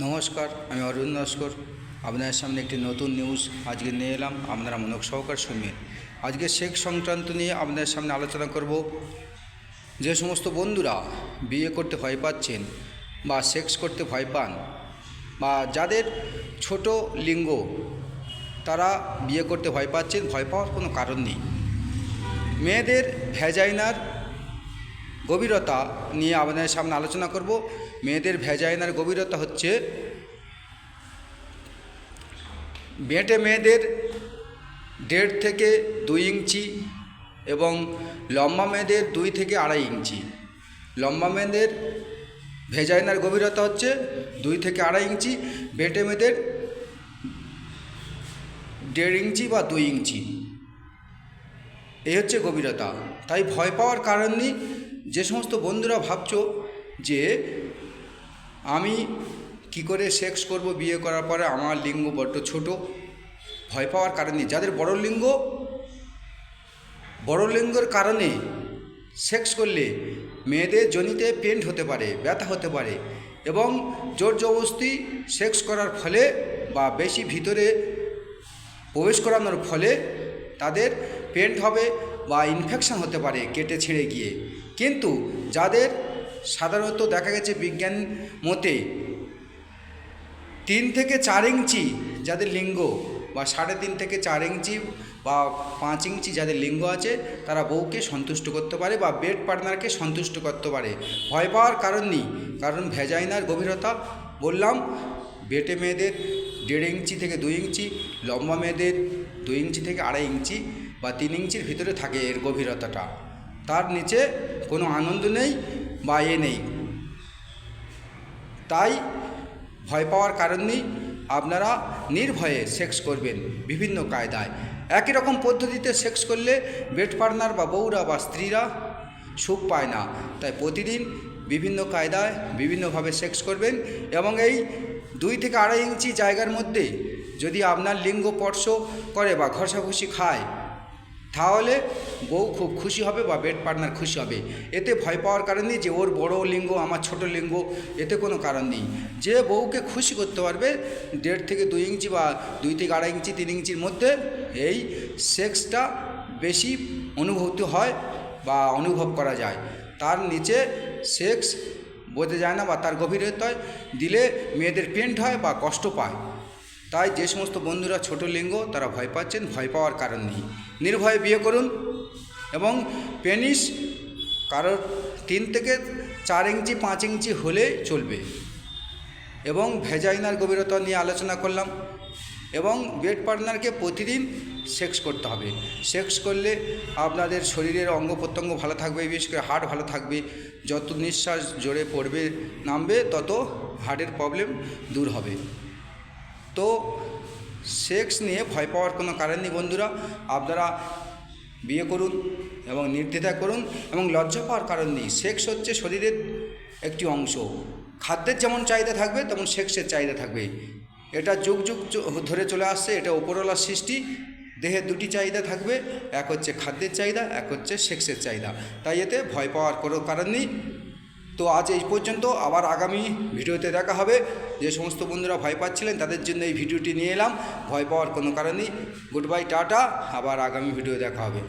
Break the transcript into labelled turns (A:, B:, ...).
A: নমস্কার, আমি অরুণ নস্কর। আপনাদের সামনে একটি নতুন নিউজ আজকে নিয়ে এলাম। আপনারা মনোযোগ সহকারে শুনবেন। আজকে সেক্স সংক্রান্ত নিয়ে আপনাদের সামনে আলোচনা করব। যে সমস্ত বন্ধুরা বিয়ে করতে ভয় পাচ্ছেন বা সেক্স করতে ভয় পান, বা যাদের ছোট লিঙ্গ তারা বিয়ে করতে ভয় পাচ্ছেন, ভয় পাওয়ার কোনো কারণ নেই। মেয়েদের ভ্যাজাইনার গভীরতা নিয়ে আপনাদের সামনে আলোচনা করব। মেয়েদের ভ্যাজাইনার গভীরতা হচ্ছে, বেঁটে মেয়েদের 1.5 থেকে 2 ইঞ্চি এবং লম্বা মেয়েদের 2 থেকে 2.5 ইঞ্চি। লম্বা মেয়েদের ভেজাইনার গভীরতা হচ্ছে 2 থেকে 2.5 ইঞ্চি, বেঁটে মেয়েদের 1.5 ইঞ্চি বা 2 ইঞ্চি। এই হচ্ছে গভীরতা। তাই ভয় পাওয়ার কারণ নেই। যে সমস্ত বন্ধুরা ভাবছো যে আমি কি করে সেক্স করব বিয়ে করার পরে, আমার লিঙ্গ বড্ড ছোট, ভয় পাওয়ার কারণ নেই। যাদের বড় লিঙ্গের কারণে সেক্স করলে মেয়েদের যোনিতে পেন্ট হতে পারে, ব্যথা হতে পারে, এবং জোর জবরদস্তি সেক্স করার ফলে বা বেশি ভিতরে প্রবেশ করানোর ফলে তাদের পেন্ট হবে বা ইনফেকশন হতে পারে কেটে ছিঁড়ে গিয়ে। কিন্তু যাদের সাধারণত দেখা গেছে বিজ্ঞান মতে 3 থেকে 4 ইঞ্চি যাদের লিঙ্গ, বা 3.5 থেকে 4 ইঞ্চি বা 5 ইঞ্চি যাদের লিঙ্গ আছে, তারা বউকে সন্তুষ্ট করতে পারে বা বেড পার্টনারকে সন্তুষ্ট করতে পারে। ভয় পাওয়ার কারণ নেই। কারণ ভ্যাজাইনার গভীরতা বললাম, বেটে মেয়েদের 1.5 ইঞ্চি থেকে 2 ইঞ্চি, লম্বা মেয়েদের 2 ইঞ্চি থেকে 2.5 ইঞ্চি বা 3 ইঞ্চির ভিতরে থাকে এর গভীরতাটা। তার নিচে কোনো আনন্দ নেই বা নেই। তাই ভয় পাওয়ার কারণ নেই। আপনারা নির্ভয়ে সেক্স করবেন বিভিন্ন কায়দায়। একই রকম পদ্ধতিতে সেক্স করলে বেড পার্টনার বা বউরা বা স্ত্রীরা সুখ পায় না। তাই প্রতিদিন বিভিন্ন কায়দায় বিভিন্নভাবে সেক্স করবেন, এবং এই 2 থেকে 2.5 ইঞ্চি জায়গার মধ্যে যদি আপনার লিঙ্গ স্পর্শ করে বা ঘষাঘষি খায়, তাহলে বউ খুব খুশি হবে বা বেড পার্টনার খুশি হবে। এতে ভয় পাওয়ার কারণ নেই যে ওর বড় লিঙ্গ আমার ছোট লিঙ্গ, এতে কোনো কারণ নেই। যে বউকে খুশি করতে পারবে 1.5 থেকে 2 ইঞ্চি বা 2 থেকে 2.5 ইঞ্চি 3 ইঞ্চির মধ্যে, এই সেক্সটা বেশি অনুভূতি হয় বা অনুভব করা যায়। তার নিচে সেক্স বোঝা যায় না বা তার গভীরতায় দিলে মেয়েদের পেন্ট হয় বা কষ্ট পায়। তাই যে সমস্ত বন্ধুরা ছোট লিঙ্গ তারা ভয় পাচ্ছেন, ভয় পাওয়ার কারণ নেই। নির্ভয়ে বিয়ে করুন। এবং পেনিস কারোর 3 থেকে 4 ইঞ্চি 5 ইঞ্চি হলে চলবে। এবং ভেজাইনার গভীরতা নিয়ে আলোচনা করলাম। এবং বেড পার্টনারকে প্রতিদিন সেক্স করতে হবে। সেক্স করলে আপনাদের শরীরের অঙ্গ প্রত্যঙ্গ ভালো থাকবে, বিশেষ করে হার্ট ভালো থাকবে। যত নিঃশ্বাস জোরে পড়বে নামবে, তত হার্টের প্রবলেম দূর হবে। তো সেক্স নিয়ে ভয় পাওয়ার কোনো কারণ নেই বন্ধুরা। আপনারা বিয়ে করুন এবং নির্দ্বিধায় করুন, এবং লজ্জা পাওয়ার কারণ নেই। সেক্স হচ্ছে শরীরের একটি অংশ। খাদ্যের যেমন চাহিদা থাকবে, তেমন সেক্সের চাহিদা থাকবে। এটা যুগ যুগ ধরে চলে আসছে, এটা উপরওয়ালার সৃষ্টি। দেহের 2টি চাহিদা থাকবে, এক হচ্ছে খাদ্যের চাহিদা, এক হচ্ছে সেক্সের চাহিদা। তাই এতে ভয় পাওয়ার কোনো কারণ নেই। তো আজ এই পর্যন্ত। আবার আগামী ভিডিওতে দেখা হবে। যে সমস্ত বন্ধুরা ভয় পাচ্ছিলেন তাদের জন্য এই ভিডিওটি নিয়ে এলাম। ভয় পাওয়ার কোনো কারণ নেই। Good bye, tata. আবার আগামী ভিডিও দেখা হবে।